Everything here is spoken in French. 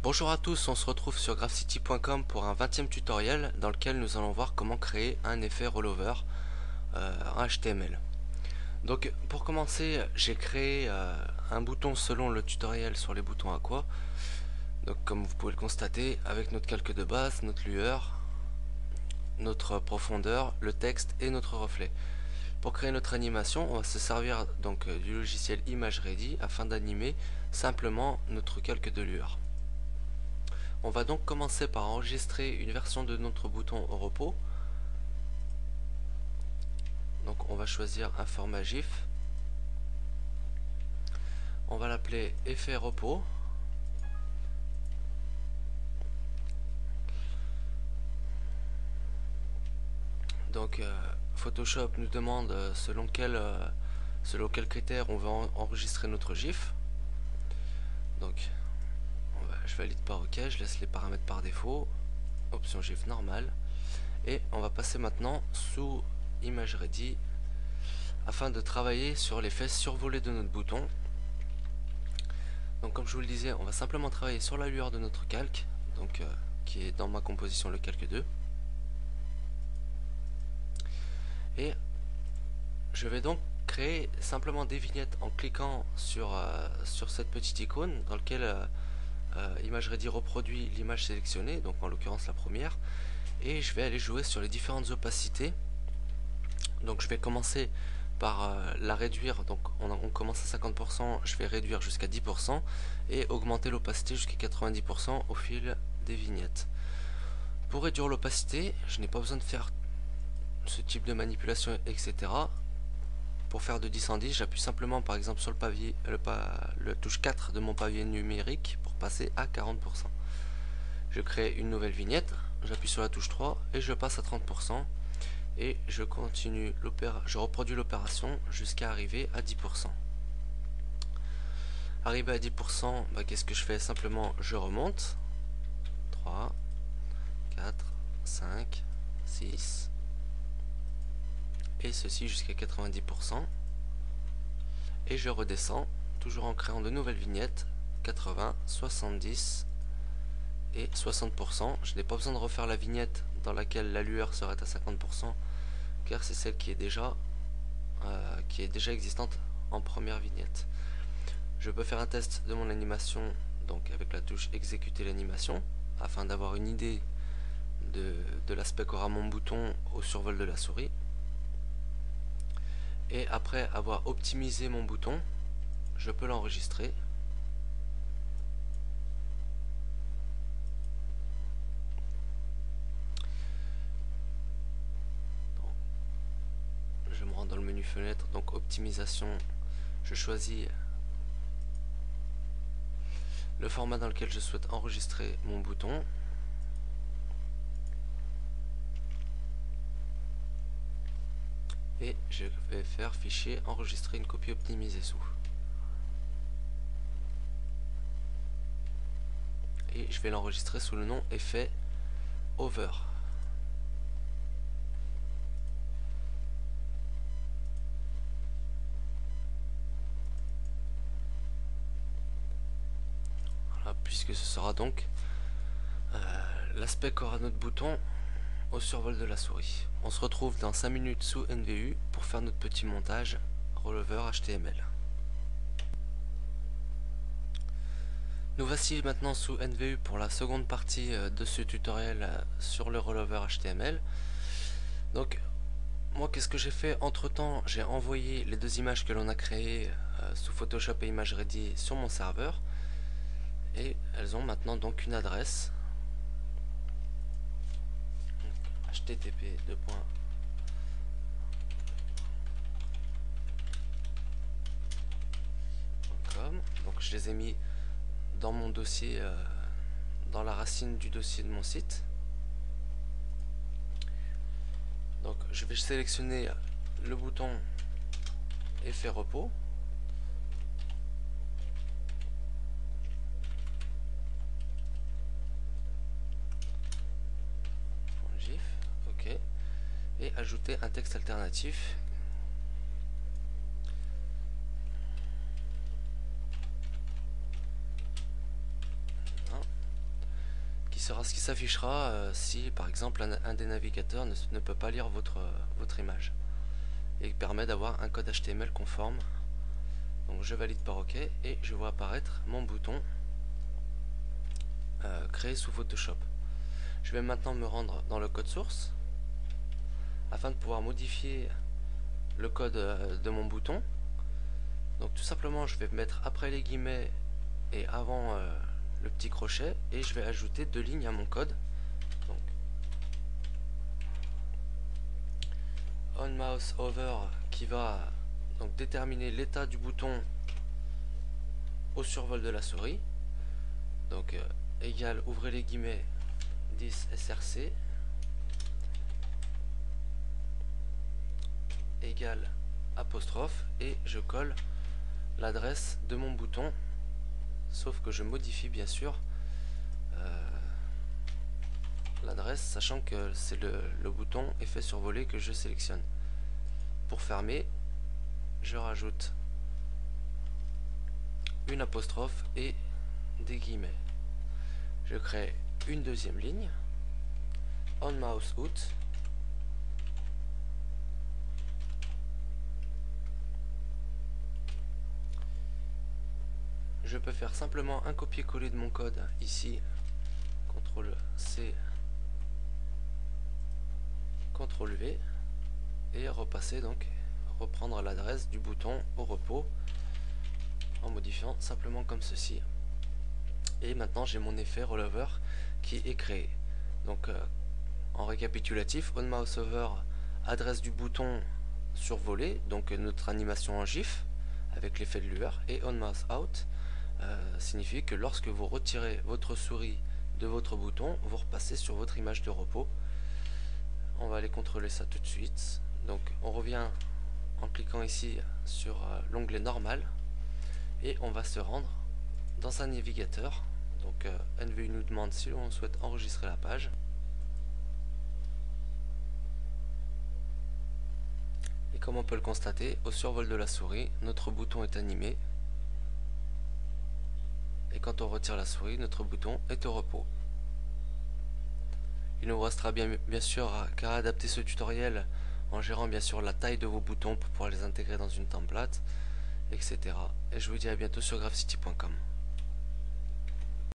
Bonjour à tous, on se retrouve sur graphcity.com pour un 20e tutoriel dans lequel nous allons voir comment créer un effet rollover en HTML. Donc pour commencer, j'ai créé un bouton selon le tutoriel sur les boutons Aqua. Donc comme vous pouvez le constater, avec notre calque de base, notre lueur, notre profondeur, le texte et notre reflet. Pour créer notre animation, on va se servir donc du logiciel ImageReady afin d'animer simplement notre calque de lueur. On va donc commencer par enregistrer une version de notre bouton au repos. Donc on va choisir un format GIF. On va l'appeler effet repos. Donc Photoshop nous demande selon quel critère on va enregistrer notre GIF. Donc je valide par OK, je laisse les paramètres par défaut, option GIF normale, et on va passer maintenant sous ImageReady afin de travailler sur l'effet survolé de notre bouton. Donc comme je vous le disais, on va simplement travailler sur la lueur de notre calque, donc qui est dans ma composition le calque 2. Et je vais donc créer simplement des vignettes en cliquant sur cette petite icône dans laquelle ImageReady reproduit l'image sélectionnée, donc en l'occurrence la première, et je vais aller jouer sur les différentes opacités. Donc je vais commencer par la réduire, donc on commence à 50%, je vais réduire jusqu'à 10% et augmenter l'opacité jusqu'à 90% au fil des vignettes. Pour réduire l'opacité, je n'ai pas besoin de faire ce type de manipulation, etc. Pour faire de 10 en 10, j'appuie simplement par exemple sur le papier, le touche 4 de mon papier numérique pour passer à 40%. Je crée une nouvelle vignette, j'appuie sur la touche 3 et je passe à 30%. Et je continue je reproduis l'opération jusqu'à arriver à 10%. Arrivé à 10%, qu'est-ce que je fais? Simplement je remonte 3, 4, 5, 6 et ceci jusqu'à 90%, et je redescends toujours en créant de nouvelles vignettes 80, 70 et 60%. Je n'ai pas besoin de refaire la vignette dans laquelle la lueur serait à 50%, car c'est celle qui est déjà existante en première vignette. Je peux faire un test de mon animation donc avec la touche exécuter l'animation afin d'avoir une idée de l'aspect qu'aura mon bouton au survol de la souris. Et après avoir optimisé mon bouton, je peux l'enregistrer. Je me rends dans le menu fenêtre, donc optimisation, je choisis le format dans lequel je souhaite enregistrer mon bouton. Et je vais faire fichier enregistrer une copie optimisée sous. Et je vais l'enregistrer sous le nom effet over. Voilà, puisque ce sera donc l'aspect qu'aura notre bouton au survol de la souris. On se retrouve dans 5 minutes sous NVU pour faire notre petit montage rollover HTML. Nous voici maintenant sous NVU pour la seconde partie de ce tutoriel sur le rollover HTML. Donc moi, qu'est-ce que j'ai fait entre temps? J'ai envoyé les deux images que l'on a créées sous Photoshop et ImageReady sur mon serveur, et elles ont maintenant donc une adresse http:// donc je les ai mis dans mon dossier, dans la racine du dossier de mon site. Donc je vais sélectionner le bouton effet repos, GIF, ok, et ajouter un texte alternatif. sera ce qui s'affichera si par exemple un des navigateurs ne peut pas lire votre image, et permet d'avoir un code HTML conforme. Donc je valide par OK et je vois apparaître mon bouton créé sous Photoshop. Je vais maintenant me rendre dans le code source afin de pouvoir modifier le code de mon bouton. Donc tout simplement je vais mettre après les guillemets et avant le petit crochet, et je vais ajouter 2 lignes à mon code. Donc on mouse over qui va donc déterminer l'état du bouton au survol de la souris. Donc égal, ouvrez les guillemets, 10 src égal apostrophe, et je colle l'adresse de mon bouton, sauf que je modifie bien sûr l'adresse, sachant que c'est le bouton effet survolé que je sélectionne. Pour fermer, je rajoute une apostrophe et des guillemets. Je crée une deuxième ligne, on mouse out, je peux faire simplement un copier-coller de mon code ici, CTRL C, CTRL V, et repasser, donc reprendre l'adresse du bouton au repos en modifiant simplement comme ceci. Et maintenant j'ai mon effet rollover qui est créé. Donc en récapitulatif, on mouse over, adresse du bouton survolé, donc notre animation en GIF avec l'effet de lueur, et on mouse out signifie que lorsque vous retirez votre souris de votre bouton, vous repassez sur votre image de repos. On va aller contrôler ça tout de suite. Donc on revient en cliquant ici sur l'onglet normal, et on va se rendre dans un navigateur. Donc NVU nous demande si on souhaite enregistrer la page. Et comme on peut le constater, au survol de la souris, notre bouton est animé. Et quand on retire la souris, notre bouton est au repos. Il nous restera bien sûr qu'à adapter ce tutoriel en gérant bien sûr la taille de vos boutons pour pouvoir les intégrer dans une template, etc. Et je vous dis à bientôt sur graphcity.com.